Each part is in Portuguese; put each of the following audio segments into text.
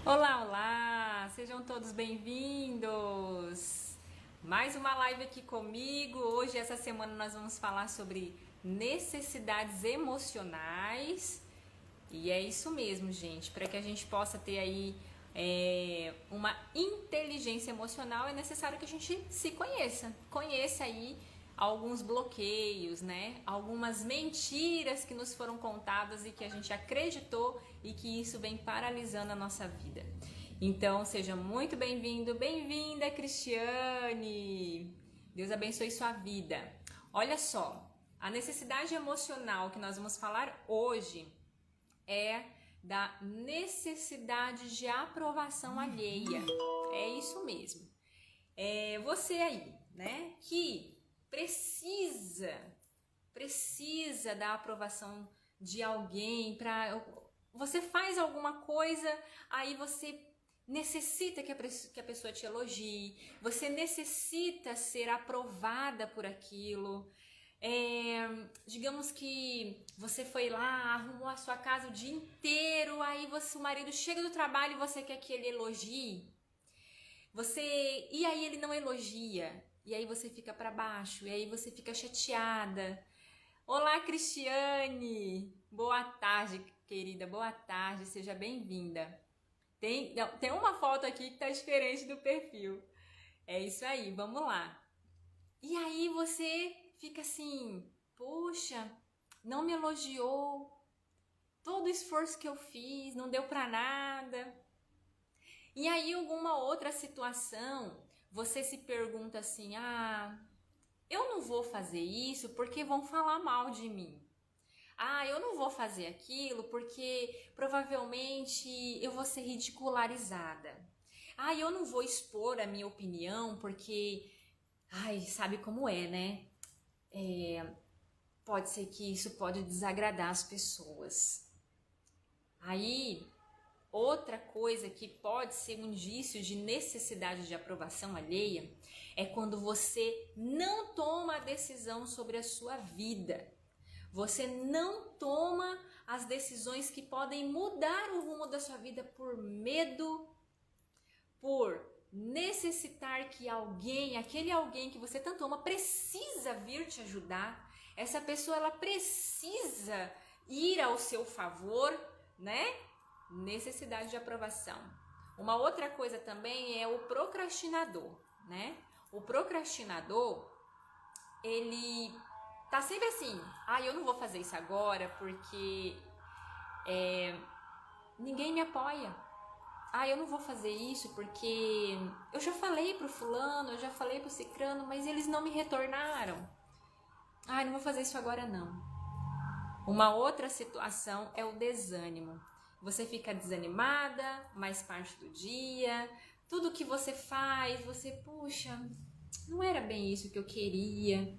Olá, olá! Sejam todos bem-vindos! Mais uma live aqui comigo. Hoje, essa semana, nós vamos falar sobre necessidades emocionais. E é isso mesmo, gente. Para que a gente possa ter aí uma inteligência emocional, é necessário que a gente se conheça. Conheça aí alguns bloqueios, né? Algumas mentiras que nos foram contadas e que a gente acreditou e que isso vem paralisando a nossa vida. Então, seja muito bem-vindo, bem-vinda, Cristiane! Deus abençoe sua vida. Olha só, a necessidade emocional que nós vamos falar hoje é da necessidade de aprovação alheia. É isso mesmo. É você aí, né, que precisa da aprovação de alguém para você faz alguma coisa, aí você necessita que a pessoa te elogie, você necessita ser aprovada por aquilo. Digamos que você foi lá, arrumou a sua casa o dia inteiro, aí o marido chega do trabalho e você quer que ele elogie. E aí ele não elogia, e aí você fica para baixo, e aí você fica chateada. Olá, Cristiane! Boa tarde, querida, boa tarde, seja bem-vinda. Tem uma foto aqui que tá diferente do perfil. É isso aí, vamos lá. E aí você fica assim, poxa, não me elogiou, todo o esforço que eu fiz não deu pra nada. E aí, alguma outra situação, você se pergunta assim: eu não vou fazer isso porque vão falar mal de mim. Eu não vou fazer aquilo porque provavelmente eu vou ser ridicularizada. Eu não vou expor a minha opinião porque, sabe como é, né? Pode ser que isso pode desagradar as pessoas. Aí, outra coisa que pode ser um indício de necessidade de aprovação alheia é quando você não toma a decisão sobre a sua vida. Você não toma as decisões que podem mudar o rumo da sua vida por medo, por necessitar que aquele alguém que você tanto ama, precisa vir te ajudar. Essa pessoa, ela precisa ir ao seu favor, né? Necessidade de aprovação. Uma outra coisa também é o procrastinador, né? O procrastinador, ele tá sempre assim: eu não vou fazer isso agora porque ninguém me apoia. Eu não vou fazer isso porque eu já falei pro fulano, eu já falei pro cicrano, mas eles não me retornaram. Não vou fazer isso agora não. Uma outra situação é o desânimo. Você fica desanimada mais parte do dia, tudo que você faz, puxa, não era bem isso que eu queria.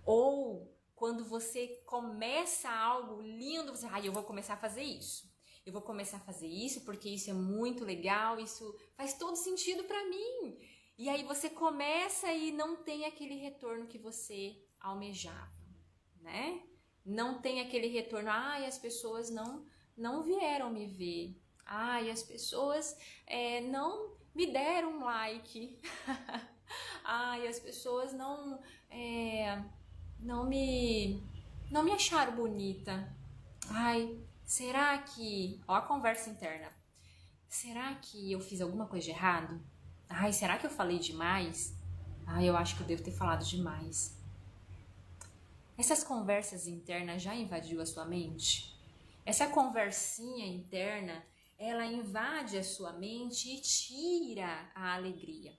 Ou quando você começa algo lindo, você, eu vou começar a fazer isso. Eu vou começar a fazer isso porque isso é muito legal, isso faz todo sentido pra mim. E aí você começa e não tem aquele retorno que você almejava, né? Não tem aquele retorno, as pessoas não vieram me ver. As pessoas não me deram um like. As pessoas não me acharam bonita. Será que... Ó a conversa interna. Será que eu fiz alguma coisa de errado? Será que eu falei demais? Eu acho que eu devo ter falado demais. Essas conversas internas já invadiu a sua mente? Essa conversinha interna, ela invade a sua mente e tira a alegria.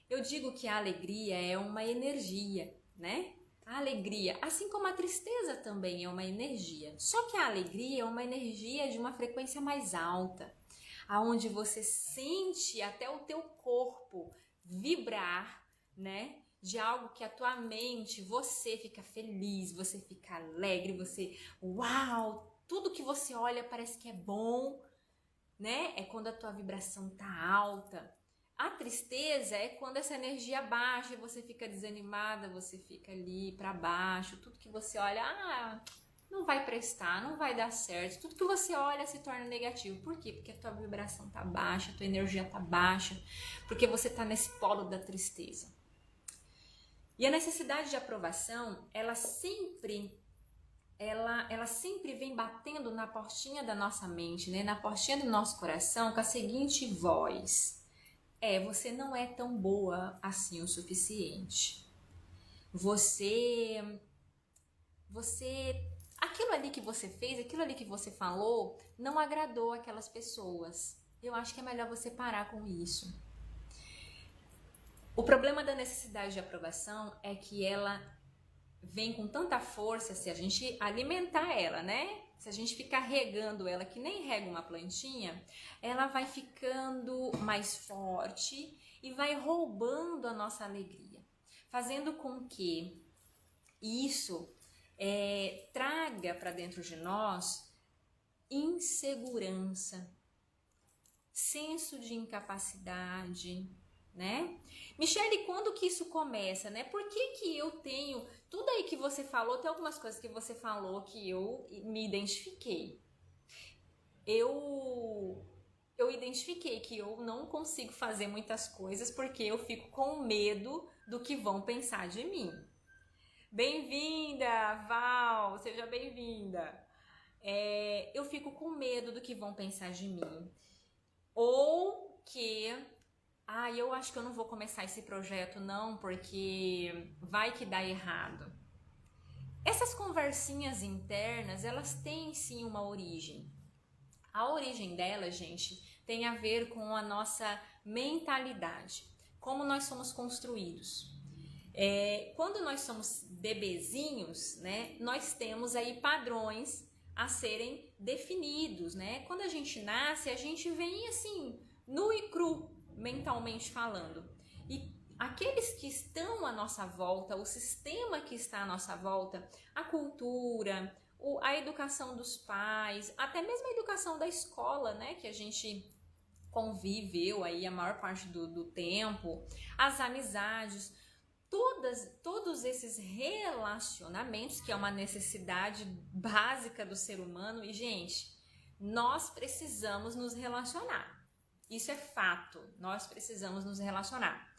Eu digo que a alegria é uma energia, né? A alegria, assim como a tristeza também é uma energia. Só que a alegria é uma energia de uma frequência mais alta, aonde você sente até o teu corpo vibrar, né? De algo que a tua mente, você fica feliz, você fica alegre, uau, tudo que você olha parece que é bom, né? É quando a tua vibração tá alta. A tristeza é quando essa energia baixa e você fica desanimada, você fica ali para baixo, tudo que você olha, não vai prestar, não vai dar certo. Tudo que você olha se torna negativo. Por quê? Porque a tua vibração tá baixa, a tua energia tá baixa, porque você tá nesse polo da tristeza. E a necessidade de aprovação, ela sempre vem batendo na portinha da nossa mente, né? Na portinha do nosso coração, com a seguinte voz: você não é tão boa assim o suficiente. Aquilo ali que você fez, aquilo ali que você falou, não agradou aquelas pessoas. Eu acho que é melhor você parar com isso. O problema da necessidade de aprovação é que ela vem com tanta força se a gente alimentar ela, né? Se a gente ficar regando ela que nem rega uma plantinha, ela vai ficando mais forte e vai roubando a nossa alegria, fazendo com que isso traga para dentro de nós insegurança, senso de incapacidade, né? Michele, quando que isso começa, né? Por que eu tenho... Tudo aí que você falou, tem algumas coisas que você falou que eu me identifiquei. Eu identifiquei que eu não consigo fazer muitas coisas porque eu fico com medo do que vão pensar de mim. Bem-vinda, Val! Seja bem-vinda! Eu fico com medo do que vão pensar de mim. Ou que... eu acho que eu não vou começar esse projeto não, porque vai que dá errado. Essas conversinhas internas, elas têm sim uma origem. A origem delas, gente, tem a ver com a nossa mentalidade, como nós somos construídos. Quando nós somos bebezinhos, né, nós temos aí padrões a serem definidos, né? Quando a gente nasce, a gente vem assim, nu e cru, mentalmente falando. E aqueles que estão à nossa volta, o sistema que está à nossa volta, a cultura, a educação dos pais, até mesmo a educação da escola, né, que a gente conviveu aí a maior parte do tempo, as amizades, todos esses relacionamentos, que é uma necessidade básica do ser humano. E, gente, nós precisamos nos relacionar. Isso é fato, nós precisamos nos relacionar.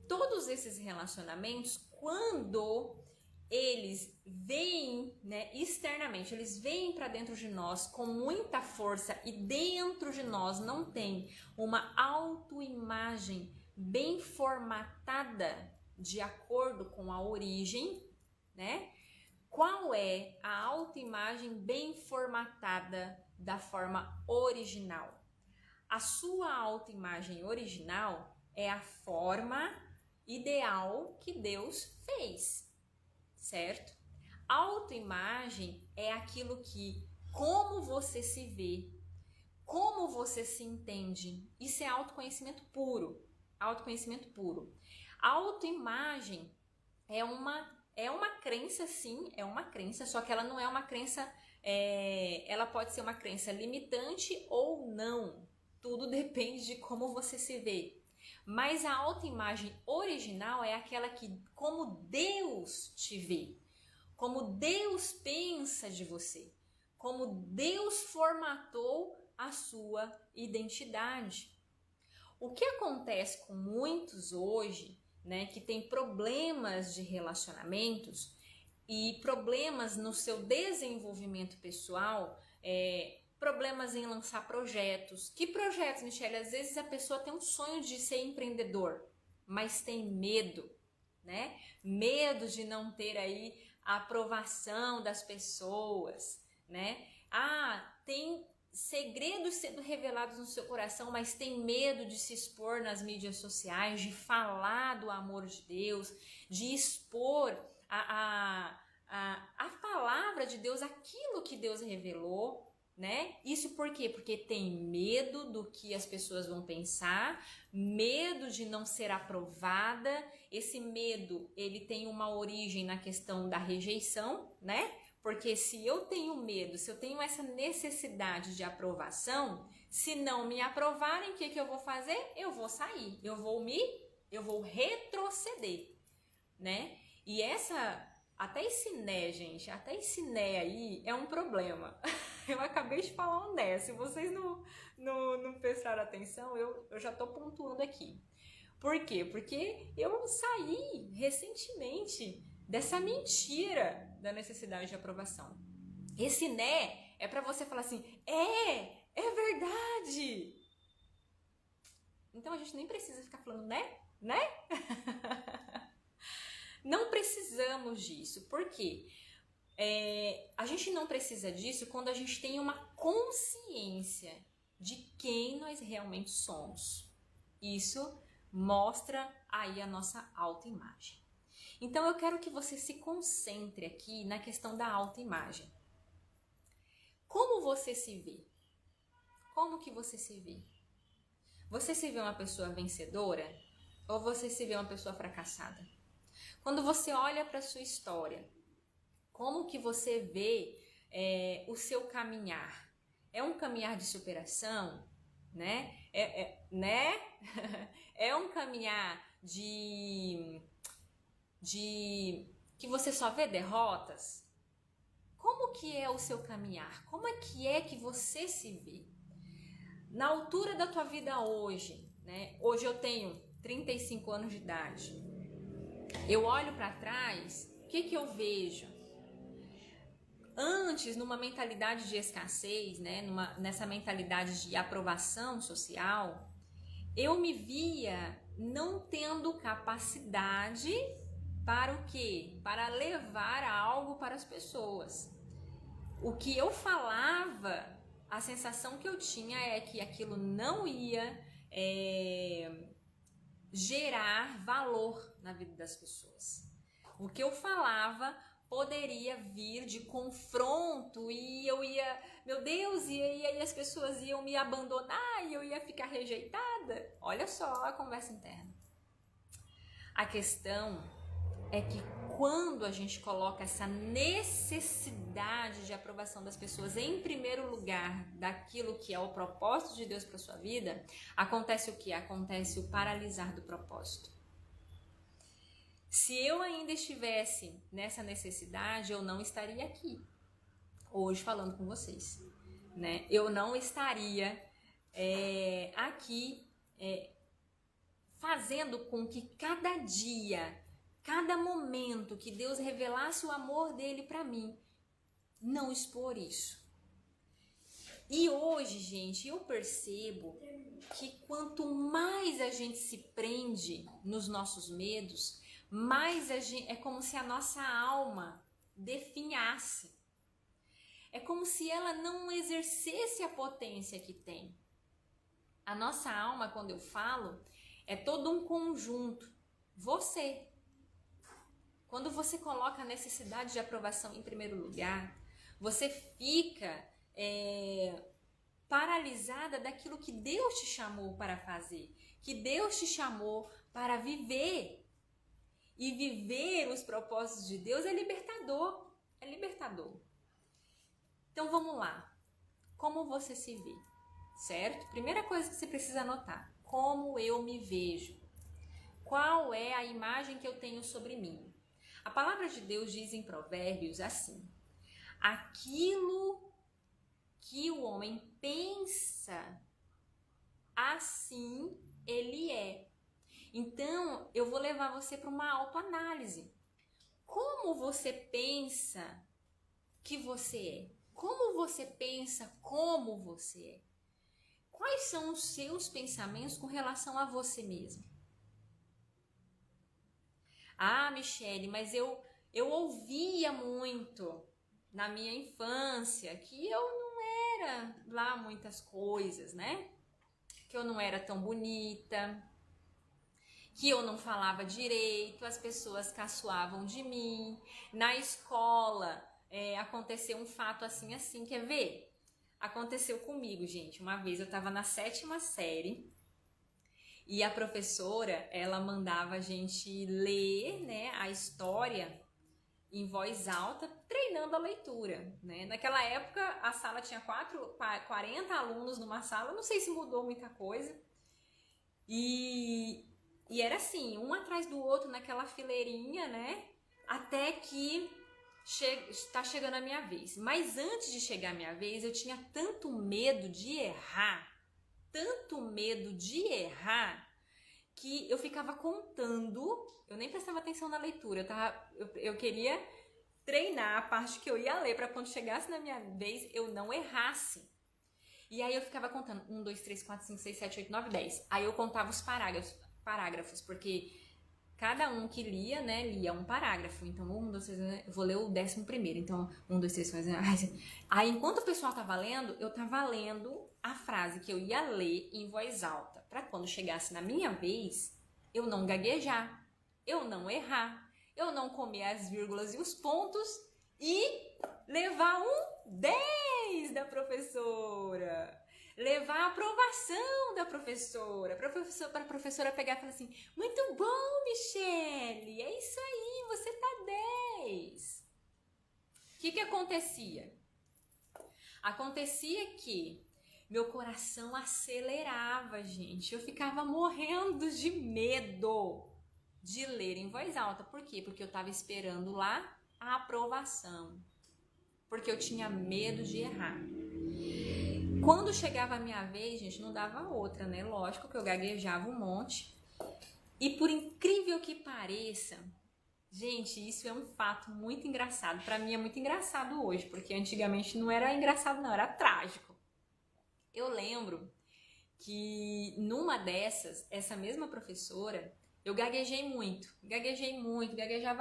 Todos esses relacionamentos, quando eles vêm, né, externamente, eles vêm para dentro de nós com muita força e dentro de nós não tem uma autoimagem bem formatada de acordo com a origem, né? Qual é a autoimagem bem formatada da forma original? A sua autoimagem original é a forma ideal que Deus fez, certo? Autoimagem é aquilo que, como você se vê, como você se entende. Isso é autoconhecimento puro. Autoconhecimento puro. Autoimagem é uma crença, sim, é uma crença, só que ela não é uma crença, ela pode ser uma crença limitante ou não. Tudo depende de como você se vê. Mas a autoimagem original é aquela que, como Deus te vê, como Deus pensa de você, como Deus formatou a sua identidade. O que acontece com muitos hoje, né, que tem problemas de relacionamentos e problemas no seu desenvolvimento pessoal, problemas em lançar projetos. Que projetos, Michele? Às vezes a pessoa tem um sonho de ser empreendedor, mas tem medo, né? Medo de não ter aí a aprovação das pessoas, né? Tem segredos sendo revelados no seu coração, mas tem medo de se expor nas mídias sociais, de falar do amor de Deus, de expor a palavra de Deus, aquilo que Deus revelou, né? Isso por quê? Porque tem medo do que as pessoas vão pensar, medo de não ser aprovada. Esse medo, ele tem uma origem na questão da rejeição, né? Porque se eu tenho medo, se eu tenho essa necessidade de aprovação, se não me aprovarem, o que eu vou fazer? Eu vou sair, eu vou retroceder, né? E essa Até esse né, gente, até esse né aí é um problema. Eu acabei de falar um né. Se vocês não prestaram atenção, eu já tô pontuando aqui. Por quê? Porque eu saí recentemente dessa mentira da necessidade de aprovação. Esse né é pra você falar assim, é verdade. Então a gente nem precisa ficar falando né? Não precisamos disso. Por quê? A gente não precisa disso quando a gente tem uma consciência de quem nós realmente somos. Isso mostra aí a nossa autoimagem. Então eu quero que você se concentre aqui na questão da autoimagem. Como você se vê? Como que você se vê? Você se vê uma pessoa vencedora ou você se vê uma pessoa fracassada? Quando você olha para a sua história, como que você vê o seu caminhar? É um caminhar de superação, né? É um caminhar de que você só vê derrotas? Como que é o seu caminhar? Como é que você se vê? Na altura da tua vida hoje, né? Hoje eu tenho 35 anos de idade. Eu olho para trás, o que eu vejo? Antes, numa mentalidade de escassez, né? Nessa mentalidade de aprovação social, eu me via não tendo capacidade para o quê? Para levar algo para as pessoas. O que eu falava, a sensação que eu tinha é que aquilo não ia gerar valor na vida das pessoas. O que eu falava poderia vir de confronto e eu ia, meu Deus, e aí as pessoas iam me abandonar e eu ia ficar rejeitada. Olha só a conversa interna. A questão é que quando a gente coloca essa necessidade de aprovação das pessoas em primeiro lugar daquilo que é o propósito de Deus para sua vida, acontece o que? Acontece o paralisar do propósito. Se eu ainda estivesse nessa necessidade, eu não estaria aqui hoje falando com vocês, né? Eu não estaria aqui fazendo com que cada dia, cada momento que Deus revelasse o amor dele para mim, não expor isso. E hoje, gente, eu percebo que quanto mais a gente se prende nos nossos medos, mais é como se a nossa alma definhasse. É como se ela não exercesse a potência que tem. A nossa alma, quando eu falo, é todo um conjunto. Você. Quando você coloca a necessidade de aprovação em primeiro lugar, você fica paralisada daquilo que Deus te chamou para fazer, que Deus te chamou para viver. E viver os propósitos de Deus é libertador, é libertador. Então vamos lá, como você se vê, certo? Primeira coisa que você precisa anotar, como eu me vejo. Qual é a imagem que eu tenho sobre mim? A palavra de Deus diz em Provérbios assim: aquilo que o homem pensa, assim ele é. Então, eu vou levar você para uma autoanálise. Como você pensa que você é? Como você pensa como você é? Quais são os seus pensamentos com relação a você mesmo? Ah, Michele, mas eu ouvia muito na minha infância que eu não era lá muitas coisas, né? Que eu não era tão bonita, que eu não falava direito, as pessoas caçoavam de mim. Na escola aconteceu um fato assim, quer ver? Aconteceu comigo, gente. Uma vez eu tava na 7ª série e a professora, ela mandava a gente ler, né, a história em voz alta, treinando a leitura, né? Naquela época, a sala tinha 40 alunos numa sala, não sei se mudou muita coisa. E era assim, um atrás do outro naquela fileirinha, né? Até que está chegando a minha vez. Mas antes de chegar a minha vez, eu tinha tanto medo de errar, que eu ficava contando, eu nem prestava atenção na leitura, eu queria treinar a parte que eu ia ler para quando chegasse na minha vez eu não errasse. E aí eu ficava contando 1, 2, 3, 4, 5, 6, 7, 8, 9, 10. Aí eu contava os parágrafos, porque cada um que lia, né, lia um parágrafo. Então, 1, 2, 3, eu vou ler o 11º. Então, 1, 2, 3, 4, 5. Aí, enquanto o pessoal tava lendo, eu tava lendo a frase que eu ia ler em voz alta. Pra quando chegasse na minha vez, eu não gaguejar, eu não errar, eu não comer as vírgulas e os pontos e levar um 10 da professora. Levar a aprovação da professora. Para a professora pegar e falar assim: muito bom, Michele, é isso aí, você tá 10. O que acontecia? Acontecia que meu coração acelerava, gente. Eu ficava morrendo de medo de ler em voz alta. Por quê? Porque eu estava esperando lá a aprovação. Porque eu tinha medo de errar. Quando chegava a minha vez, gente, não dava outra, né? Lógico que eu gaguejava um monte. E por incrível que pareça, gente, isso é um fato muito engraçado. Pra mim é muito engraçado hoje, porque antigamente não era engraçado não, era trágico. Eu lembro que numa dessas, essa mesma professora, eu gaguejava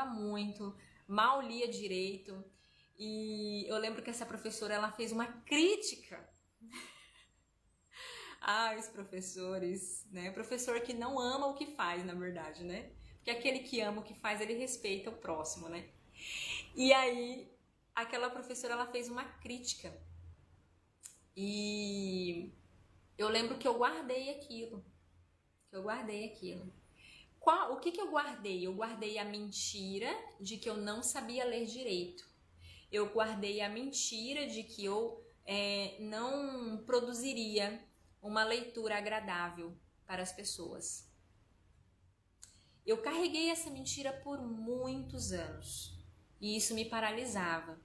muito, mal lia direito. E eu lembro que essa professora, ela fez uma crítica os professores, né? Professor que não ama o que faz, na verdade, né? Porque aquele que ama o que faz, ele respeita o próximo, né? E aí, aquela professora, ela fez uma crítica. E eu lembro que eu guardei aquilo. O que eu guardei? Eu guardei a mentira de que eu não sabia ler direito. Eu guardei a mentira de que eu não produziria uma leitura agradável para as pessoas. Eu carreguei essa mentira por muitos anos e isso me paralisava.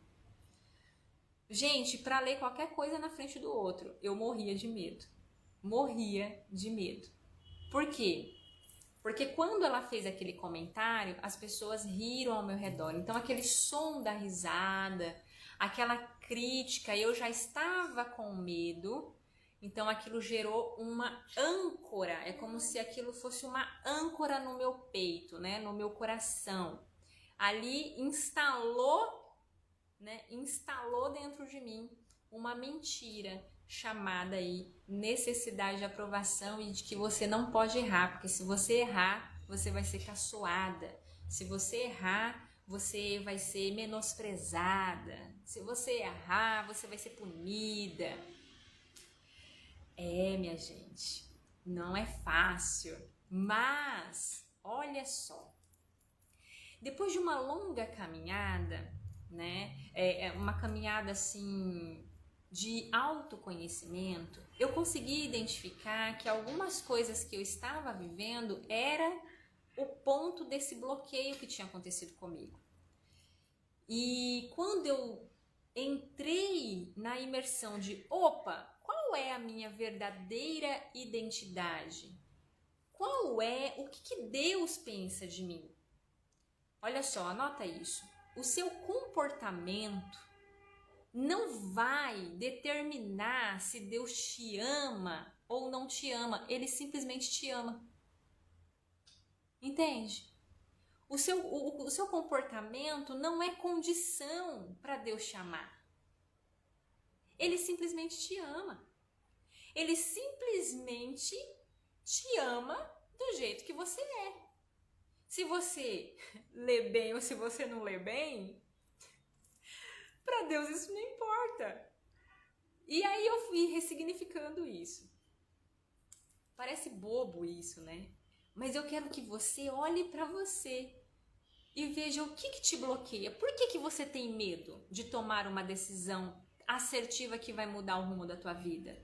Gente, para ler qualquer coisa na frente do outro, eu morria de medo. Por quê? Porque quando ela fez aquele comentário, as pessoas riram ao meu redor. Então, aquele som da risada, aquela crítica, eu já estava com medo. Então, aquilo gerou uma âncora. É como se aquilo fosse uma âncora no meu peito, né? No meu coração. Ali instalou dentro de mim uma mentira chamada aí necessidade de aprovação e de que você não pode errar, porque se você errar, você vai ser caçoada. Se você errar, você vai ser menosprezada. Se você errar, você vai ser punida. Minha gente, não é fácil, mas olha só. Depois de uma longa caminhada, né, uma caminhada assim de autoconhecimento, eu consegui identificar que algumas coisas que eu estava vivendo era o ponto desse bloqueio que tinha acontecido comigo. E quando eu entrei na imersão de, qual é a minha verdadeira identidade? O que Deus pensa de mim? Olha só, anota isso. O seu comportamento não vai determinar se Deus te ama ou não te ama. Ele simplesmente te ama. Entende? O seu comportamento não é condição para Deus te amar. Ele simplesmente te ama. Ele simplesmente te ama do jeito que você é. Se você lê bem ou se você não lê bem, para Deus isso não importa. E aí eu fui ressignificando isso. Parece bobo isso, né? Mas eu quero que você olhe para você e veja o que te bloqueia. Por que você tem medo de tomar uma decisão assertiva que vai mudar o rumo da tua vida?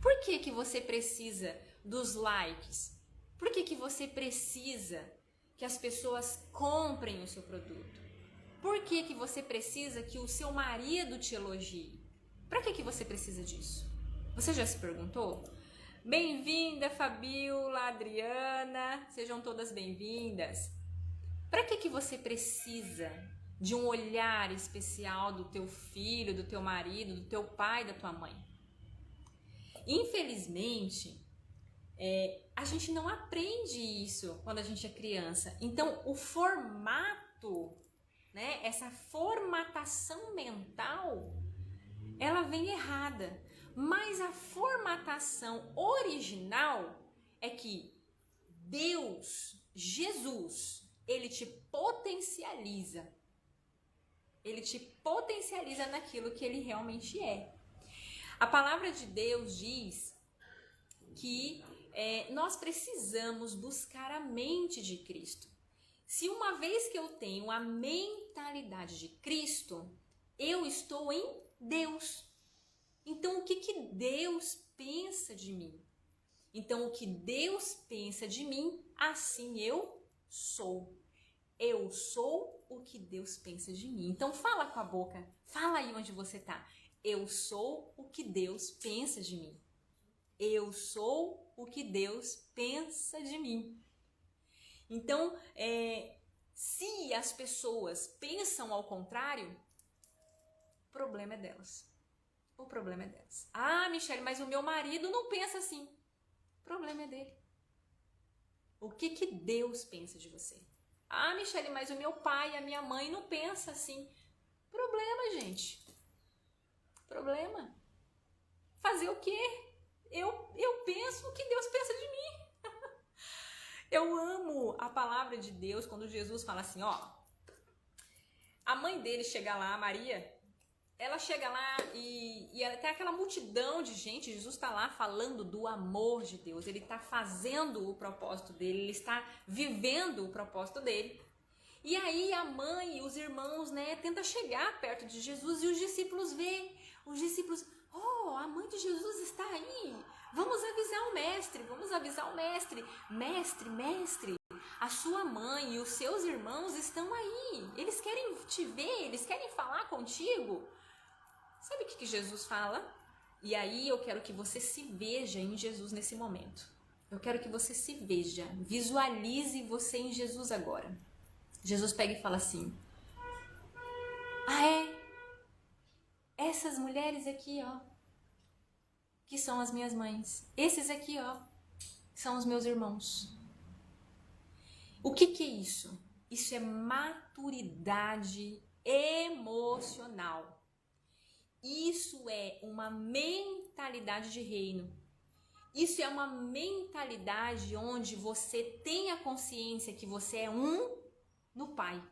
Por que você precisa dos likes? Por que você precisa que as pessoas comprem o seu produto? Por que que você precisa que o seu marido te elogie? Para que você precisa disso? Você já se perguntou? Bem-vinda, Fabiola, Adriana, sejam todas bem-vindas. Para que você precisa de um olhar especial do teu filho, do teu marido, do teu pai, da tua mãe? Infelizmente, a gente não aprende isso quando a gente é criança. Então, o formato, né, essa formatação mental, ela vem errada. Mas a formatação original é que Deus, Jesus, ele te potencializa. Ele te potencializa naquilo que ele realmente é. A palavra de Deus diz que nós precisamos buscar a mente de Cristo. Se uma vez que eu tenho a mentalidade de Cristo, eu estou em Deus. Então, o que Deus pensa de mim? Então, o que Deus pensa de mim, assim eu sou. Eu sou o que Deus pensa de mim. Então, fala com a boca. Fala aí onde você está. Eu sou o que Deus pensa de mim. Eu sou o que Deus pensa de mim. Então, se as pessoas pensam ao contrário, o problema é delas. O problema é delas. Ah, Michele, mas o meu marido não pensa assim. O problema é dele. O que Deus pensa de você? Ah, Michele, mas o meu pai e a minha mãe não pensam assim. Problema, gente. Problema. Fazer o quê? Eu penso o que Deus pensa de mim. Eu amo a palavra de Deus quando Jesus fala assim, ó. A mãe dele chega lá, Maria, ela chega lá e tem aquela multidão de gente, Jesus está lá falando do amor de Deus, ele está fazendo o propósito dele, ele está vivendo o propósito dele. E aí a mãe e os irmãos, né, tentam chegar perto de Jesus e os discípulos veem, os discípulos, a mãe de Jesus está aí, vamos avisar o mestre, mestre, a sua mãe e os seus irmãos estão aí, eles querem te ver, eles querem falar contigo. Sabe o que Jesus fala? E aí eu quero que você se veja em Jesus nesse momento. Eu quero que você se veja, visualize você em Jesus agora. Jesus pega e fala assim, essas mulheres aqui, ó, que são as minhas mães. Esses aqui, ó, são os meus irmãos. O que é isso? Isso é maturidade emocional. Isso é uma mentalidade de reino. Isso é uma mentalidade onde você tem a consciência que você é um no Pai.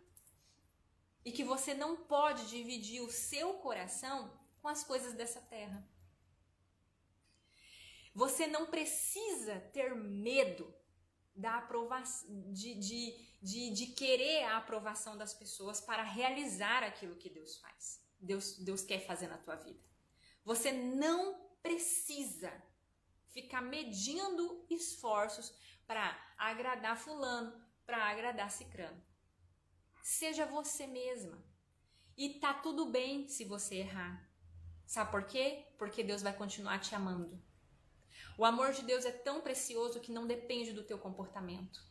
E que você não pode dividir o seu coração com as coisas dessa terra. Você não precisa ter medo da aprovação, de querer a aprovação das pessoas para realizar aquilo que Deus faz. Deus quer fazer na tua vida. Você não precisa ficar medindo esforços para agradar fulano, para agradar cicrano. Seja você mesma. E tá tudo bem se você errar. Sabe por quê? Porque Deus vai continuar te amando. O amor de Deus é tão precioso que não depende do teu comportamento.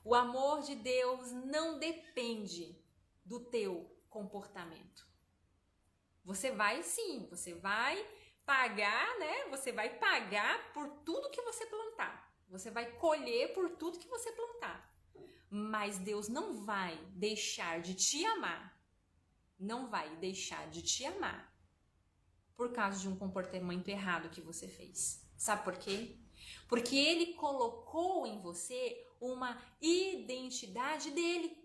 O amor de Deus não depende do teu comportamento. Você vai pagar, né? Você vai pagar por tudo que você plantar. Você vai colher por tudo que você plantar. Mas Deus não vai deixar de te amar. Não vai deixar de te amar por causa de um comportamento errado que você fez. Sabe por quê? Porque Ele colocou em você uma identidade dele.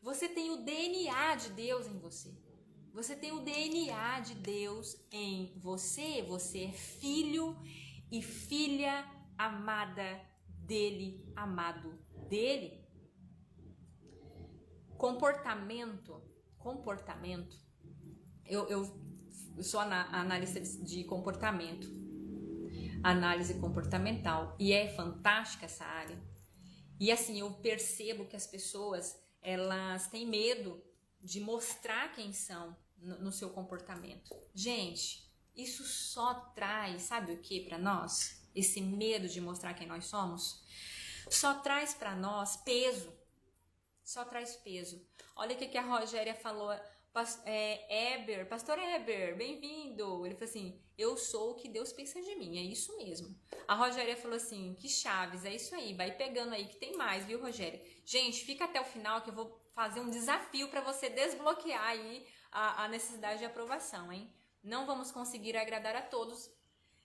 Você tem o DNA de Deus em você. Você tem o DNA de Deus em você. Você é filho e filha amada dele, amado dele. Comportamento. Eu sou analista de comportamento, análise comportamental, e é fantástica essa área. E assim, eu percebo que as pessoas, elas têm medo de mostrar quem são no seu comportamento. Gente, isso só traz, sabe o que para nós? Esse medo de mostrar quem nós somos? Só traz para nós peso. Só traz peso. Olha o que a Rogéria falou. Pastor Eber, bem-vindo. Ele falou assim, eu sou o que Deus pensa de mim, é isso mesmo. A Rogéria falou assim, que chaves, é isso aí, vai pegando aí que tem mais, viu, Rogéria? Gente, fica até o final que eu vou fazer um desafio para você desbloquear aí a necessidade de aprovação, hein? Não vamos conseguir agradar a todos.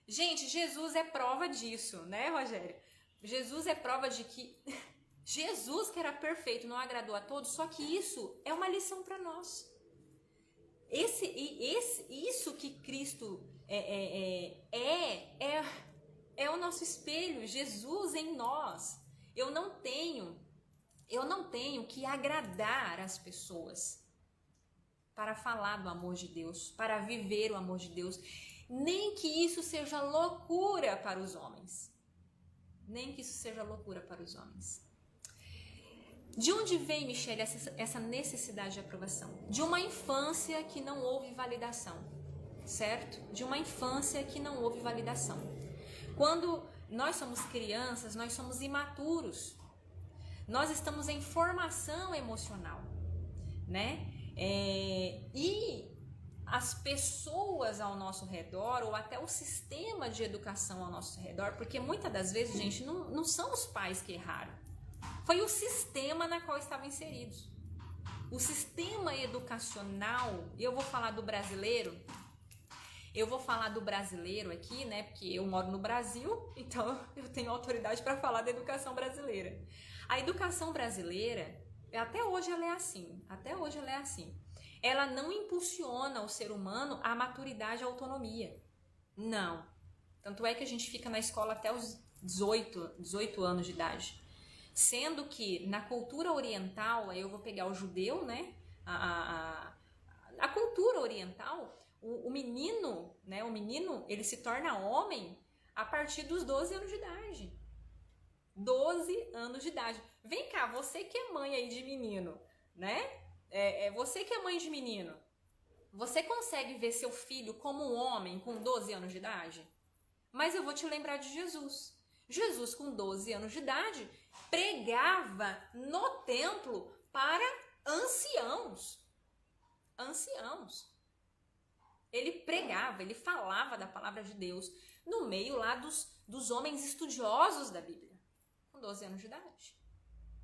Gente, Jesus é prova disso, né, Rogéria? Jesus é prova de que Jesus, que era perfeito, não agradou a todos, só que isso é uma lição para nós. Isso que Cristo é o nosso espelho, Jesus em nós. Eu não tenho que agradar as pessoas para falar do amor de Deus, para viver o amor de Deus, nem que isso seja loucura para os homens. Nem que isso seja loucura para os homens. De onde vem, Michele, essa necessidade de aprovação? De uma infância que não houve validação, certo? De uma infância que não houve validação. Quando nós somos crianças, nós somos imaturos. Nós estamos em formação emocional, né? E as pessoas ao nosso redor, ou até o sistema de educação ao nosso redor, porque muitas das vezes, gente, não são os pais que erraram. Foi o sistema na qual estavam inseridos. O sistema educacional, eu vou falar do brasileiro, aqui, né? Porque eu moro no Brasil, então eu tenho autoridade para falar da educação brasileira. A educação brasileira, até hoje ela é assim. Ela não impulsiona o ser humano à maturidade e à autonomia. Não. Tanto é que a gente fica na escola até os 18 anos de idade. Sendo que na cultura oriental, aí eu vou pegar o judeu, né? A cultura oriental, o menino, né? O menino, ele se torna homem a partir dos 12 anos de idade. 12 anos de idade. Vem cá, você que é mãe aí de menino, né? Você que é mãe de menino, você consegue ver seu filho como um homem com 12 anos de idade? Mas eu vou te lembrar de Jesus. Jesus, com 12 anos de idade, pregava no templo para anciãos. Ele pregava, ele falava da palavra de Deus no meio lá dos homens estudiosos da Bíblia, com 12 anos de idade.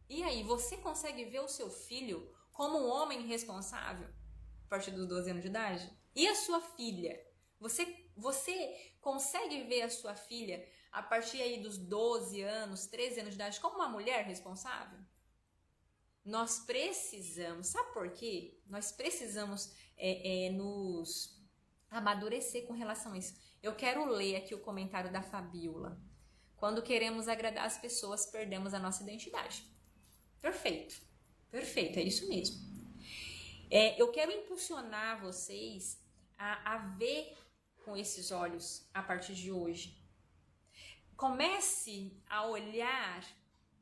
E aí, você consegue ver o seu filho como um homem responsável a partir dos 12 anos de idade? E a sua filha? Você consegue ver a sua filha a partir aí dos 12 anos, 13 anos de idade como uma mulher responsável? Nós precisamos, sabe por quê? Nós precisamos nos amadurecer com relação a isso. Eu quero ler aqui o comentário da Fabiola. Quando queremos agradar as pessoas, perdemos a nossa identidade. Perfeito, é isso mesmo. Eu quero impulsionar vocês a ver com esses olhos a partir de hoje. Comece a olhar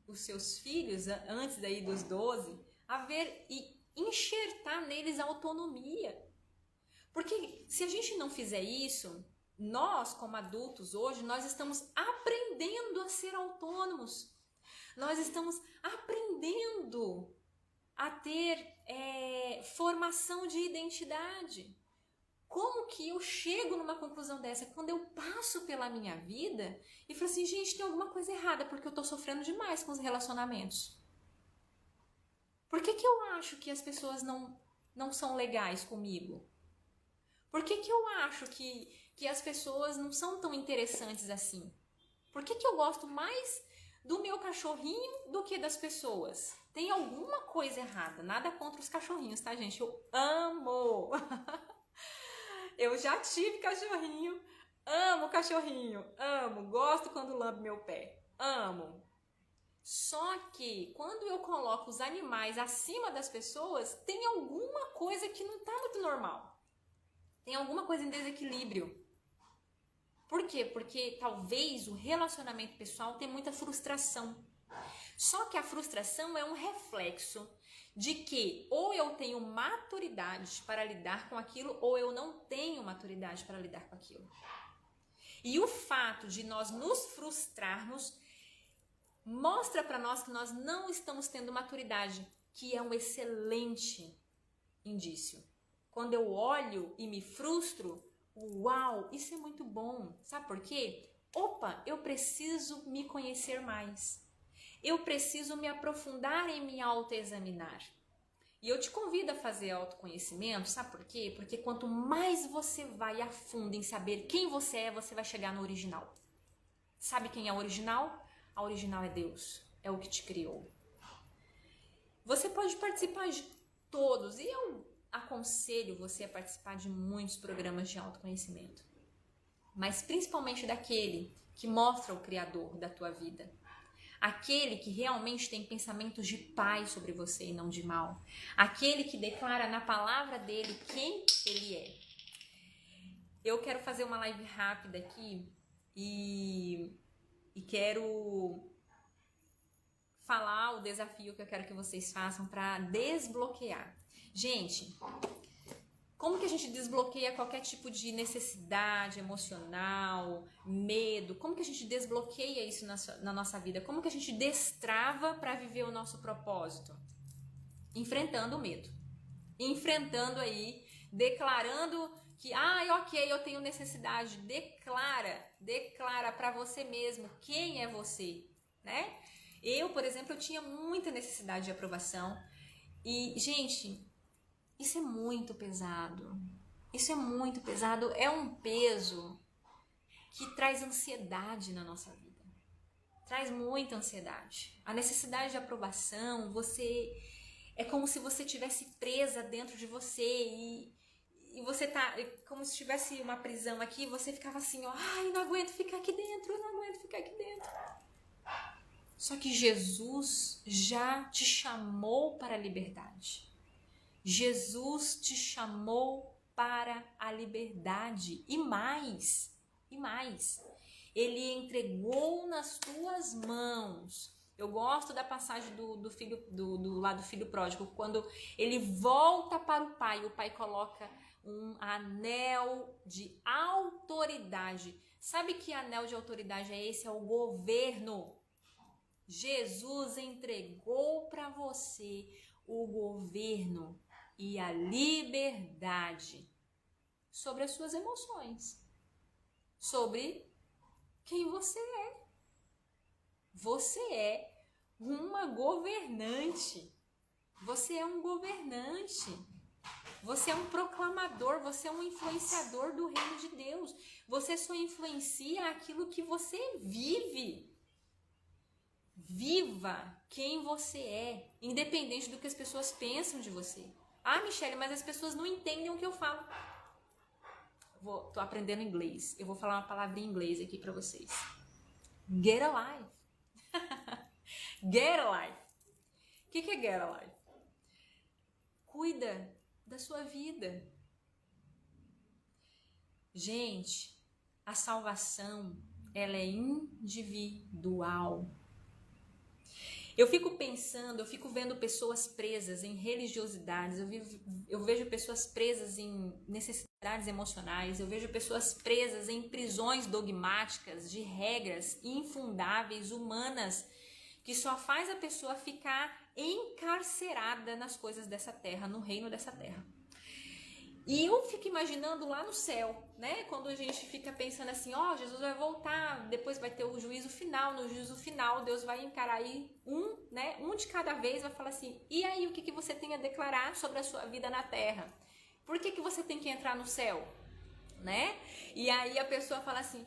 os seus filhos antes daí dos 12, a ver e enxertar neles a autonomia. Porque se a gente não fizer isso, nós como adultos hoje, nós estamos aprendendo a ser autônomos. Nós estamos aprendendo a ter formação de identidade. Como que eu chego numa conclusão dessa? Quando eu passo pela minha vida e falo assim, gente, tem alguma coisa errada porque eu tô sofrendo demais com os relacionamentos. Por que eu acho que as pessoas não são legais comigo? Por que eu acho que as pessoas não são tão interessantes assim? Por que eu gosto mais do meu cachorrinho do que das pessoas? Tem alguma coisa errada. Nada contra os cachorrinhos, tá, gente? Eu amo! Eu já tive cachorrinho, amo cachorrinho, amo, gosto quando lambe meu pé, amo. Só que quando eu coloco os animais acima das pessoas, tem alguma coisa que não tá muito normal. Tem alguma coisa em desequilíbrio. Por quê? Porque talvez o relacionamento pessoal tem muita frustração. Só que a frustração é um reflexo de que ou eu tenho maturidade para lidar com aquilo ou eu não tenho maturidade para lidar com aquilo. E o fato de nós nos frustrarmos mostra para nós que nós não estamos tendo maturidade, que é um excelente indício. Quando eu olho e me frustro, uau, isso é muito bom. Sabe por quê? Opa, eu preciso me conhecer mais. Eu preciso me aprofundar em me autoexaminar. E eu te convido a fazer autoconhecimento, sabe por quê? Porque quanto mais você vai a fundo em saber quem você é, você vai chegar no original. Sabe quem é o original? A original é Deus, é o que te criou. Você pode participar de todos, e eu aconselho você a participar de muitos programas de autoconhecimento, mas principalmente daquele que mostra o Criador da tua vida. Aquele que realmente tem pensamentos de paz sobre você e não de mal. Aquele que declara na palavra dele quem ele é. Eu quero fazer uma live rápida aqui e quero falar o desafio que eu quero que vocês façam para desbloquear. Gente, como que a gente desbloqueia qualquer tipo de necessidade emocional, medo? Como que a gente desbloqueia isso na nossa vida? Como que a gente destrava para viver o nosso propósito? Enfrentando o medo. Enfrentando aí, declarando que, ok, eu tenho necessidade. Declara para você mesmo quem é você, né? Eu, por exemplo, eu tinha muita necessidade de aprovação. E, gente, isso é muito pesado. Isso é muito pesado. É um peso que traz ansiedade na nossa vida. Traz muita ansiedade. A necessidade de aprovação, é como se você estivesse presa dentro de você e você tá como se tivesse uma prisão aqui, você ficava assim, ó, não aguento ficar aqui dentro, eu não aguento ficar aqui dentro. Só que Jesus já te chamou para a liberdade. Jesus te chamou para a liberdade e mais, Ele entregou nas tuas mãos. Eu gosto da passagem do filho do filho pródigo, quando ele volta para o pai coloca um anel de autoridade. Sabe que anel de autoridade é esse? É o governo. Jesus entregou para você o governo e a liberdade sobre as suas emoções, sobre quem você é. Você é uma governante. Você é um governante. Você é um proclamador, você é um influenciador do reino de Deus. Você só influencia aquilo que você vive. Viva quem você é, independente do que as pessoas pensam de você. Michele, mas as pessoas não entendem o que eu falo. Tô aprendendo inglês. Eu vou falar uma palavrinha em inglês aqui pra vocês. Get alive. Get alive. O que é get alive? Cuida da sua vida. Gente, a salvação, ela é individual. Eu fico pensando, eu fico vendo pessoas presas em religiosidades, eu vejo pessoas presas em necessidades emocionais, eu vejo pessoas presas em prisões dogmáticas de regras infundáveis, humanas, que só faz a pessoa ficar encarcerada nas coisas dessa terra, no reino dessa terra. E eu fico imaginando lá no céu, né? Quando a gente fica pensando assim, Jesus vai voltar, depois vai ter o juízo final. No juízo final, Deus vai encarar aí um de cada vez, vai falar assim, e aí o que você tem a declarar sobre a sua vida na terra? Por que você tem que entrar no céu? Né? E aí a pessoa fala assim,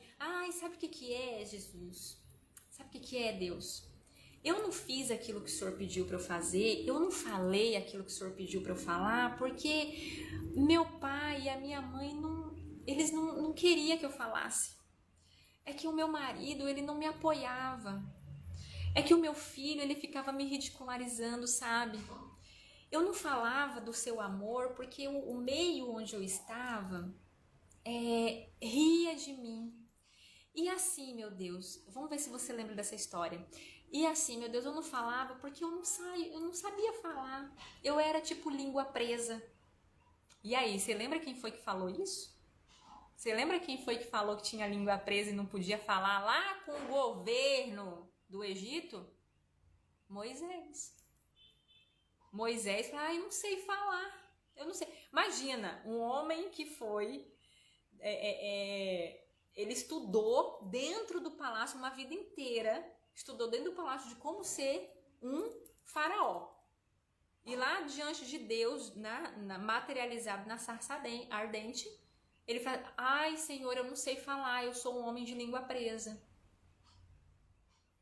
sabe o que é, Jesus? Sabe o que é, Deus? Eu não fiz aquilo que o Senhor pediu para eu fazer, eu não falei aquilo que o Senhor pediu para eu falar, porque meu pai e a minha mãe, eles não queriam que eu falasse. É que o meu marido, ele não me apoiava. É que o meu filho, ele ficava me ridicularizando, sabe? Eu não falava do seu amor, porque o meio onde eu estava ria de mim. E assim, meu Deus, vamos ver se você lembra dessa história. E assim, meu Deus, eu não falava porque eu não sabia falar. Eu era tipo língua presa. E aí, você lembra quem foi que falou isso? Você lembra quem foi que falou que tinha língua presa e não podia falar lá com o governo do Egito? Moisés. Moisés falou, eu não sei falar. Eu não sei. Imagina, um homem que foi... ele estudou dentro do palácio uma vida inteira. Estudou dentro do palácio de como ser um faraó. E lá diante de Deus, materializado na sarça ardente, ele fala, ai Senhor, eu não sei falar, eu sou um homem de língua presa.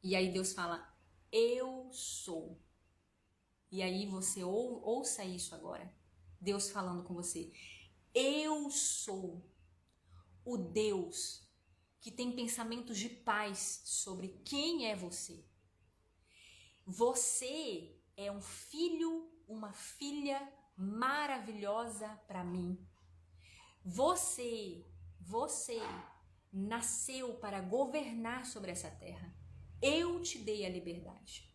E aí Deus fala, eu sou. E aí você ouça isso agora. Deus falando com você. Eu sou o Deus que tem pensamentos de paz sobre quem é você. Você é um filho, uma filha maravilhosa para mim. Você nasceu para governar sobre essa terra. Eu te dei a liberdade.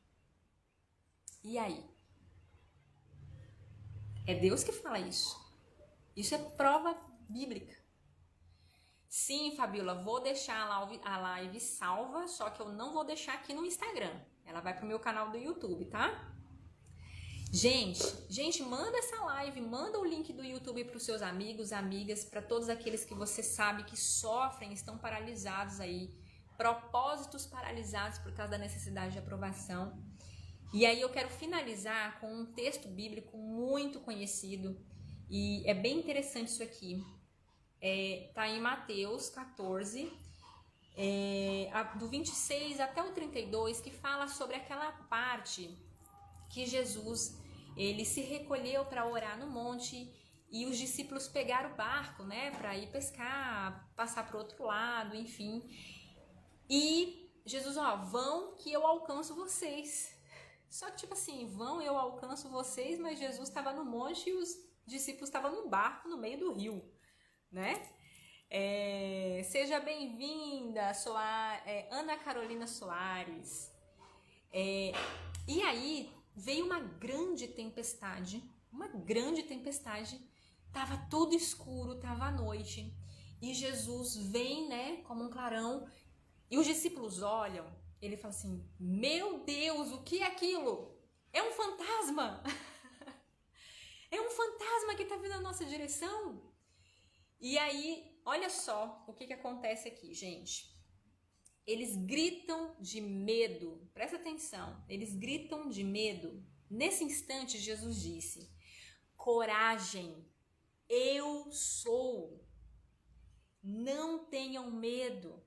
E aí? É Deus que fala isso. Isso é prova bíblica. Sim, Fabiola, vou deixar a live salva, só que eu não vou deixar aqui no Instagram. Ela vai pro meu canal do YouTube, tá? Gente, manda essa live, manda o link do YouTube para os seus amigos, amigas, para todos aqueles que você sabe que sofrem, estão paralisados aí, propósitos paralisados por causa da necessidade de aprovação. E aí eu quero finalizar com um texto bíblico muito conhecido e é bem interessante isso aqui. Tá em Mateus 14, do 26 até o 32, que fala sobre aquela parte que Jesus ele se recolheu para orar no monte e os discípulos pegaram o barco, né, para ir pescar, passar para o outro lado, enfim. E Jesus, vão que eu alcanço vocês. Só que tipo assim, vão, eu alcanço vocês, mas Jesus estava no monte e os discípulos estavam no barco no meio do rio, né? Seja bem-vinda, Ana Carolina Soares. E aí veio uma grande tempestade, tava tudo escuro, tava à noite, e Jesus vem, né, como um clarão, e os discípulos olham, ele fala assim, meu Deus, o que é aquilo? É um fantasma! É um fantasma que tá vindo na nossa direção! E aí, olha só o que acontece aqui, gente. Eles gritam de medo, presta atenção, eles gritam de medo. Nesse instante, Jesus disse, coragem, eu sou, não tenham medo.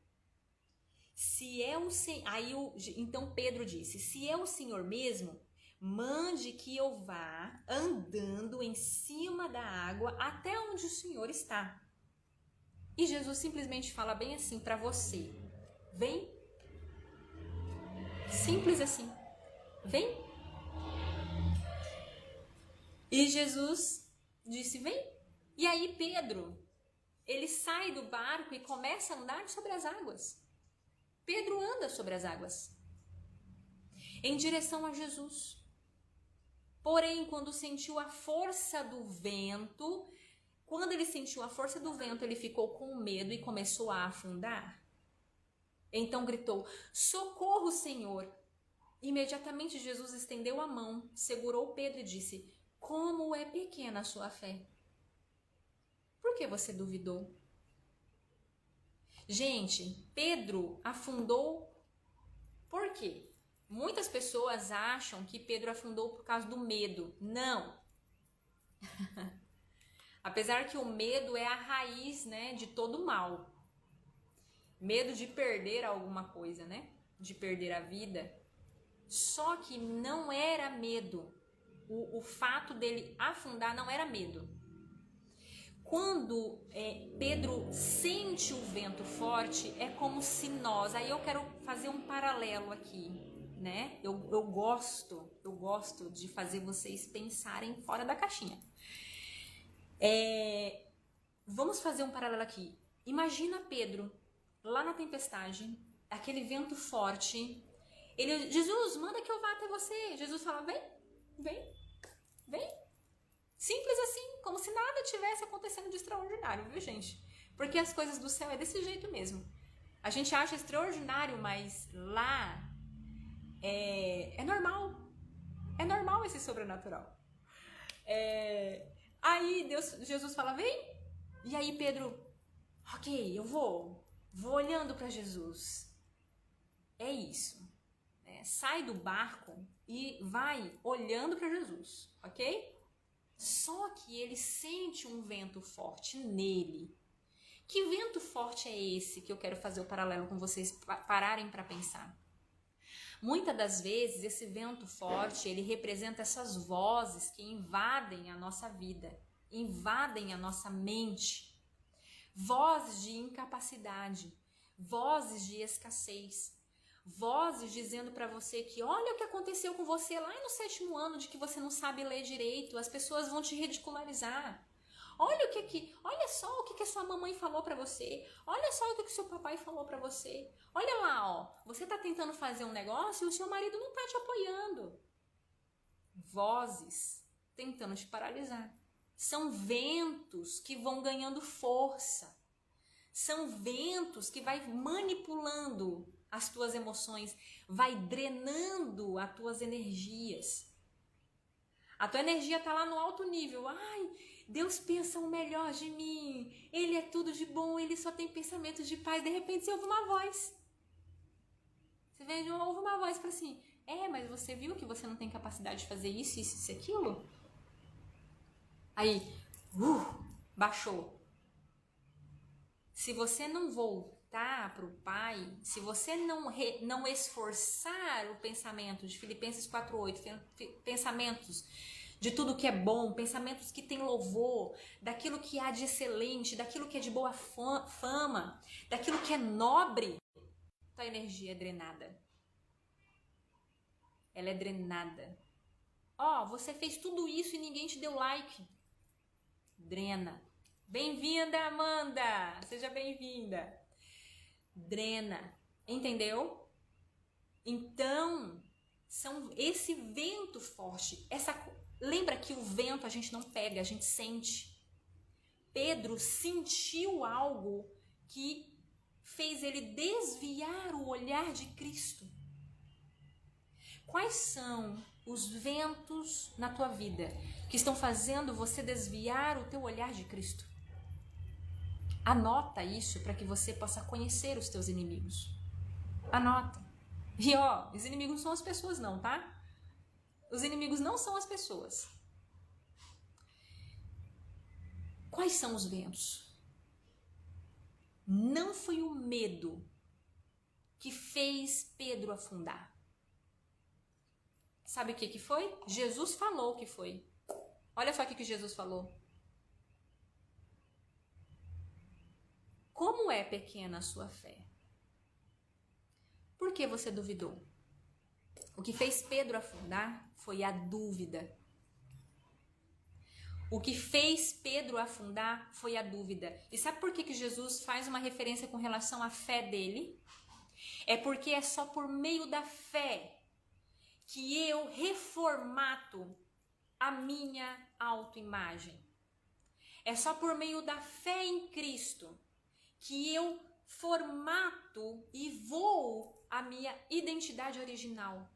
Se é o Senhor, então Pedro disse, se é o Senhor mesmo, mande que eu vá andando em cima da água até onde o Senhor está. E Jesus simplesmente fala bem assim para você, vem, simples assim, vem. E Jesus disse, vem. E aí Pedro, ele sai do barco e começa a andar sobre as águas. Pedro anda sobre as águas, em direção a Jesus. Porém, quando sentiu a força do vento, ele ficou com medo e começou a afundar. Então gritou, socorro, Senhor! Imediatamente Jesus estendeu a mão, segurou Pedro e disse, como é pequena a sua fé. Por que você duvidou? Gente, Pedro afundou por quê? Muitas pessoas acham que Pedro afundou por causa do medo. Não! Apesar que o medo é a raiz, né, de todo mal. Medo de perder alguma coisa, né? De perder a vida. Só que não era medo. O fato dele afundar não era medo. Quando Pedro sente o vento forte, é como se nós... Aí eu quero fazer um paralelo aqui, né? Eu gosto de fazer vocês pensarem fora da caixinha. Vamos fazer um paralelo aqui. Imagina Pedro, lá na tempestade, aquele vento forte, Jesus, manda que eu vá até você. Jesus fala, vem. Simples assim, como se nada tivesse acontecendo de extraordinário, viu, gente? Porque as coisas do céu é desse jeito mesmo. A gente acha extraordinário, mas lá é normal. É normal esse sobrenatural. Aí Jesus fala, vem. E aí Pedro, ok, eu vou olhando para Jesus. É isso. Sai do barco e vai olhando para Jesus, ok? Só que ele sente um vento forte nele. Que vento forte é esse que eu quero fazer o paralelo com vocês pararem para pensar? Muitas das vezes esse vento forte, ele representa essas vozes que invadem a nossa vida, invadem a nossa mente. Vozes de incapacidade, vozes de escassez, vozes dizendo para você que olha o que aconteceu com você lá no 7º ano, de que você não sabe ler direito, as pessoas vão te ridicularizar. Olha só o que a sua mamãe falou para você. Olha só o que seu papai falou para você. Olha lá, ó, você tá tentando fazer um negócio e o seu marido não tá te apoiando. Vozes tentando te paralisar. São ventos que vão ganhando força. São ventos que vai manipulando as tuas emoções, vai drenando as tuas energias. A tua energia tá lá no alto nível. Ai, Deus pensa o melhor de mim. Ele é tudo de bom, ele só tem pensamentos de paz. De repente você ouve uma voz. Você ouve uma voz e fala assim, mas você viu que você não tem capacidade de fazer isso, isso e aquilo? Aí, baixou. Se você não voltar para o Pai, se você não esforçar o pensamento de Filipenses 4:8, pensamentos de tudo que é bom, pensamentos que tem louvor, daquilo que há de excelente, daquilo que é de boa fama, daquilo que é nobre, tua energia é drenada. Ela é drenada. Você fez tudo isso e ninguém te deu like. Drena. Bem-vinda, Amanda! Seja bem-vinda. Drena. Entendeu? Então, esse vento forte, lembra que o vento a gente não pega, a gente sente. Pedro sentiu algo que fez ele desviar o olhar de Cristo. Quais são os ventos na tua vida que estão fazendo você desviar o teu olhar de Cristo? Anota isso para que você possa conhecer os teus inimigos. Anota. E os inimigos não são as pessoas não, tá? Os inimigos não são as pessoas. Quais são os ventos? Não foi o medo que fez Pedro afundar. Sabe o que foi? Jesus falou que foi. Olha só o que Jesus falou. Como é pequena a sua fé? Por que você duvidou? O que fez Pedro afundar foi a dúvida. O que fez Pedro afundar foi a dúvida. E sabe por que Jesus faz uma referência com relação à fé dele? É porque é só por meio da fé que eu reformato a minha autoimagem. É só por meio da fé em Cristo que eu formato e voo a minha identidade original.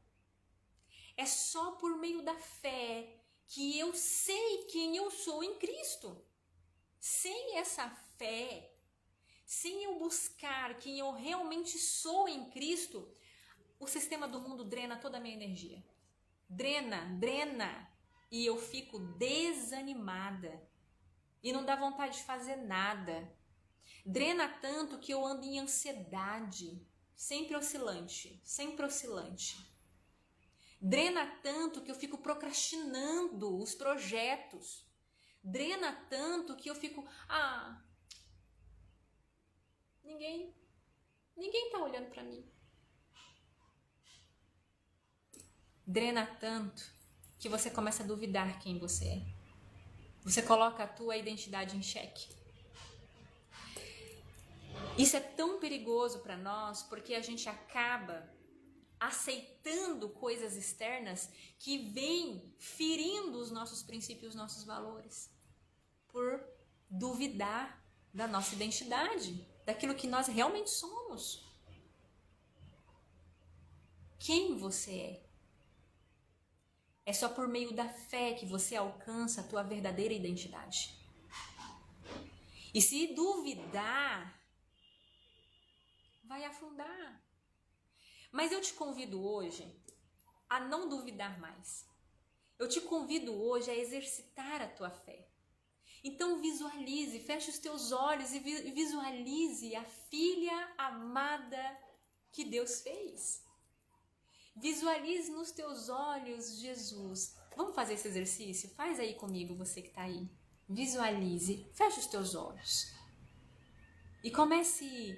É só por meio da fé que eu sei quem eu sou em Cristo. Sem essa fé, sem eu buscar quem eu realmente sou em Cristo, o sistema do mundo drena toda a minha energia. Drena. E eu fico desanimada. E não dá vontade de fazer nada. Drena tanto que eu ando em ansiedade. Sempre oscilante. Drena tanto que eu fico procrastinando os projetos. Drena tanto que eu fico... Ninguém tá olhando pra mim. Drena tanto que você começa a duvidar quem você é. Você coloca a tua identidade em xeque. Isso é tão perigoso para nós porque a gente acaba aceitando coisas externas que vêm ferindo os nossos princípios, os nossos valores, por duvidar da nossa identidade, daquilo que nós realmente somos. Quem você é? É só por meio da fé que você alcança a tua verdadeira identidade. E se duvidar, vai afundar. Mas eu te convido hoje a não duvidar mais. Eu te convido hoje a exercitar a tua fé. Então visualize, feche os teus olhos e visualize a filha amada que Deus fez. Visualize nos teus olhos Jesus. Vamos fazer esse exercício? Faz aí comigo, você que está aí. Visualize, feche os teus olhos. E comece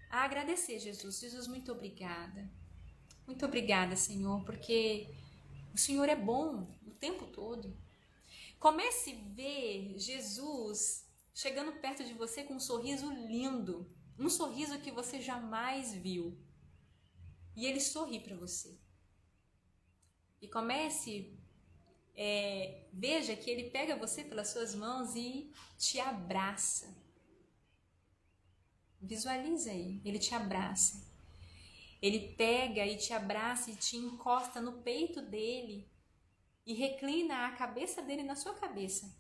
a agradecer, Jesus. Jesus, muito obrigada. Muito obrigada, Senhor, porque o Senhor é bom o tempo todo. Comece a ver Jesus chegando perto de você com um sorriso lindo. Um sorriso que você jamais viu. E ele sorri para você. E comece, veja que ele pega você pelas suas mãos e te abraça. Visualiza aí, ele te abraça. Ele pega e te abraça e te encosta no peito dele e reclina a cabeça dele na sua cabeça.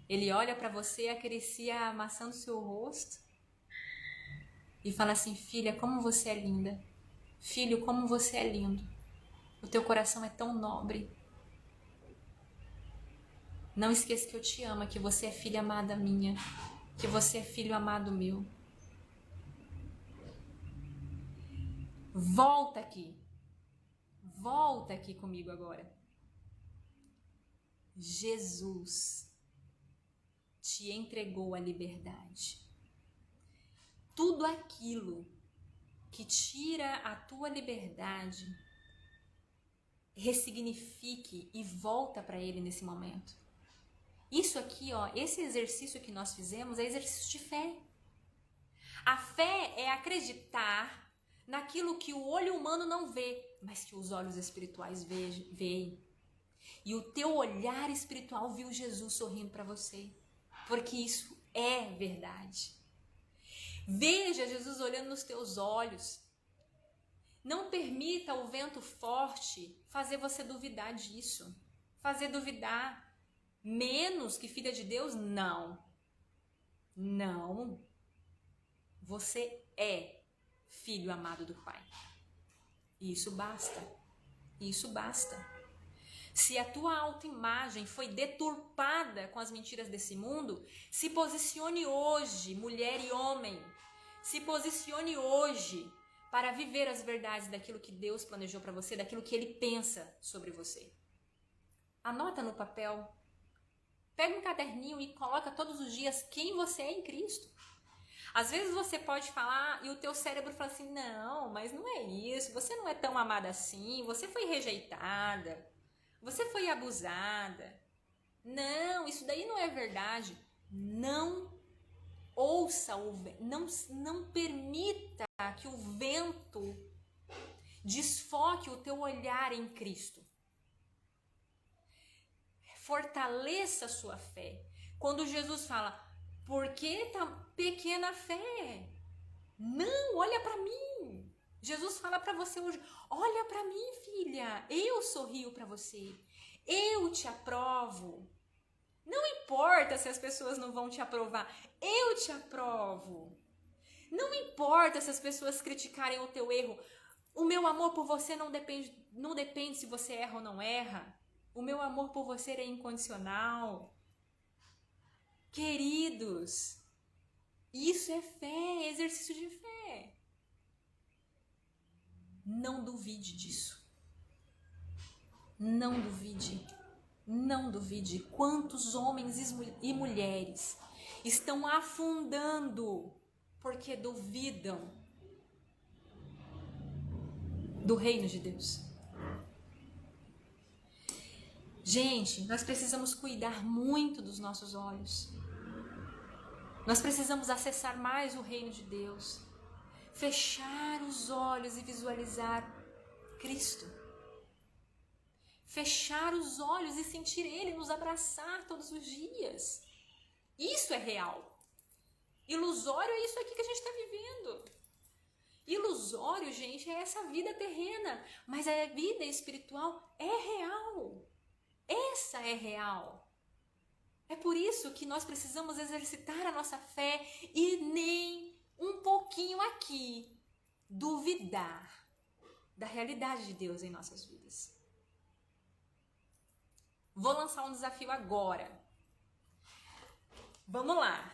Ele olha para você, acaricia a maçã do seu rosto e fala assim: filha, como você é linda. Filho, como você é lindo. O teu coração é tão nobre. Não esqueça que eu te amo, que você é filha amada minha, que você é filho amado meu. Volta aqui comigo agora. Jesus te entregou a liberdade. Tudo aquilo que tira a tua liberdade, ressignifique e volta para ele nesse momento. Isso aqui, esse exercício que nós fizemos é exercício de fé. A fé é acreditar naquilo que o olho humano não vê, mas que os olhos espirituais veem. E o teu olhar espiritual viu Jesus sorrindo para você, porque isso é verdade. Veja Jesus olhando nos teus olhos. Não permita o vento forte fazer você duvidar disso. Fazer duvidar. Menos que filha de Deus? Não. Não. Você é filho amado do Pai. Isso basta. Isso basta. Se a tua autoimagem foi deturpada com as mentiras desse mundo, se posicione hoje, mulher e homem. Se posicione hoje para viver as verdades daquilo que Deus planejou para você, daquilo que Ele pensa sobre você. Anota no papel. Pega um caderninho e coloca todos os dias quem você é em Cristo. Às vezes você pode falar e o teu cérebro fala assim: não, mas não é isso, você não é tão amada assim, você foi rejeitada, você foi abusada. Não, isso daí não é verdade. Não ouça o vento, não permita que o vento desfoque o teu olhar em Cristo. Fortaleça a sua fé. Quando Jesus fala: por que tá pequena fé? Não, olha para mim. Jesus fala para você hoje: olha para mim, filha. Eu sorrio para você. Eu te aprovo. Não importa se as pessoas não vão te aprovar. Eu te aprovo. Não importa se as pessoas criticarem o teu erro. O meu amor por você não depende se você erra ou não erra. O meu amor por você é incondicional. Queridos, isso é fé, é exercício de fé. Não duvide disso. Não duvide. Não duvide. Quantos homens e mulheres estão afundando porque duvidam do reino de Deus. Gente, nós precisamos cuidar muito dos nossos olhos. Nós precisamos acessar mais o reino de Deus. Fechar os olhos e visualizar Cristo. Fechar os olhos e sentir Ele nos abraçar todos os dias. Isso é real. Ilusório é isso aqui que a gente está vivendo. Ilusório, gente, é essa vida terrena. Mas a vida espiritual é real. Essa é real. É por isso que nós precisamos exercitar a nossa fé e nem um pouquinho aqui duvidar da realidade de Deus em nossas vidas. Vou lançar um desafio agora. Vamos lá.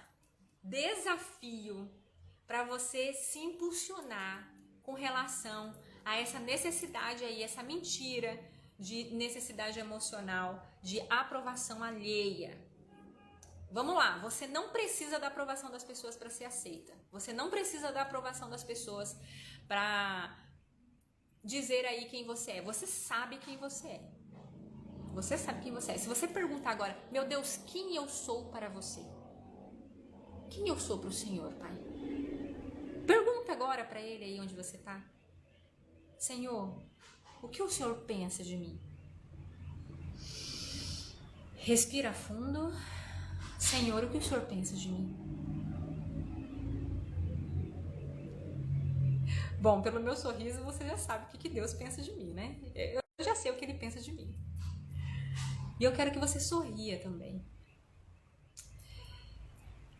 Desafio para você se impulsionar com relação a essa necessidade aí, essa mentira de necessidade emocional, de aprovação alheia. Vamos lá, você não precisa da aprovação das pessoas para ser aceita. Você não precisa da aprovação das pessoas para dizer aí quem você é. Você sabe quem você é. Você sabe quem você é. Se você perguntar agora, meu Deus, quem eu sou para você? Quem eu sou para o Senhor, Pai? Pergunta agora para Ele aí onde você está. Senhor, o que o Senhor pensa de mim? Respira fundo. Senhor, o que o Senhor pensa de mim? Bom, pelo meu sorriso você já sabe o que Deus pensa de mim, né? Eu já sei o que Ele pensa de mim. E eu quero que você sorria também.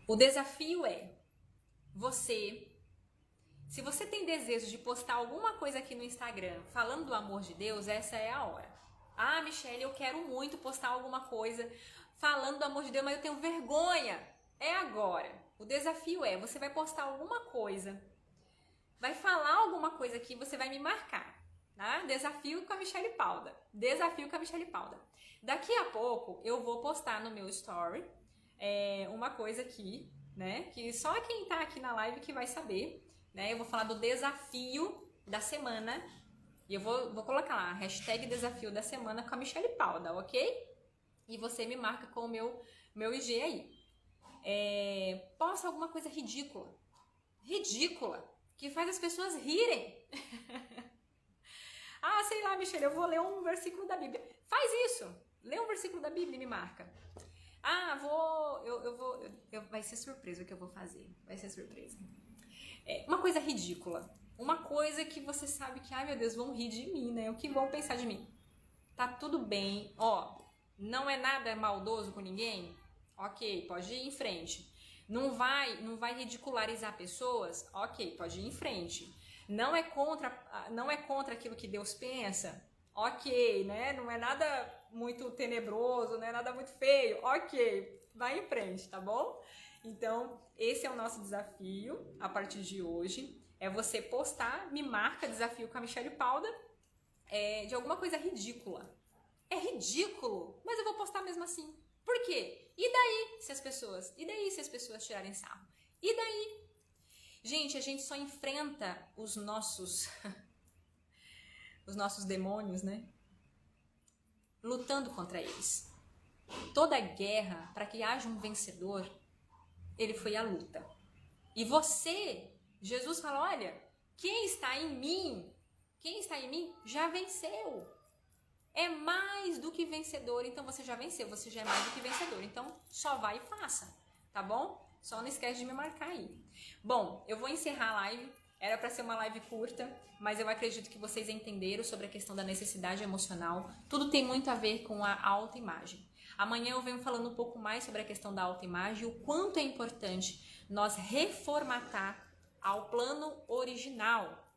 O desafio é se você tem desejo de postar alguma coisa aqui no Instagram falando do amor de Deus, essa é a hora. Ah, Michelle, eu quero muito postar alguma coisa falando do amor de Deus, mas eu tenho vergonha. É agora. O desafio é, você vai postar alguma coisa, vai falar alguma coisa aqui, você vai me marcar. Tá? Desafio com a Michelle Pauda. Desafio com a Michelle Pauda. Daqui a pouco eu vou postar no meu story uma coisa aqui, né? Que só quem tá aqui na live que vai saber, né? Eu vou falar do desafio da semana e eu vou colocar lá, hashtag desafio da semana com a Michelle Pauda, ok? E você me marca com o meu IG aí. Posta alguma coisa ridícula. Ridícula. Que faz as pessoas rirem. Ah, sei lá, Michelle, eu vou ler um versículo da Bíblia. Faz isso. Lê um versículo da Bíblia e me marca. Ah, vai ser surpresa o que eu vou fazer. Vai ser surpresa. Uma coisa ridícula. Uma coisa que você sabe que, ai meu Deus, vão rir de mim, né? O que vão pensar de mim? Tá tudo bem. Ó, não é nada maldoso com ninguém? Ok, pode ir em frente. Não vai ridicularizar pessoas? Ok, pode ir em frente. Não é contra aquilo que Deus pensa? Ok, né? Não é nada muito tenebroso, não é nada muito feio. Ok, vai em frente, tá bom? Então, esse é o nosso desafio a partir de hoje. É você postar, me marca desafio com a Michelle Pauda, de alguma coisa ridícula. É ridículo, mas eu vou postar mesmo assim. Por quê? E daí se as pessoas tirarem sarro? E daí? Gente, a gente só enfrenta os nossos demônios, né? Lutando contra eles. Toda guerra, para que haja um vencedor, ele foi a luta. E você, Jesus fala, olha, quem está em mim já venceu. É mais do que vencedor, então você já venceu, você já é mais do que vencedor. Então, só vai e faça, tá bom? Só não esquece de me marcar aí. Bom, eu vou encerrar a live. Era para ser uma live curta, mas eu acredito que vocês entenderam sobre a questão da necessidade emocional. Tudo tem muito a ver com a autoimagem. Amanhã eu venho falando um pouco mais sobre a questão da autoimagem, o quanto é importante nós reformatar ao plano original,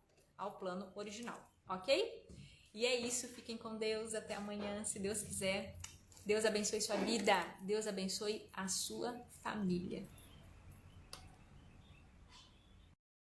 ok? E é isso, fiquem com Deus, até amanhã, se Deus quiser. Deus abençoe sua vida, Deus abençoe a sua família.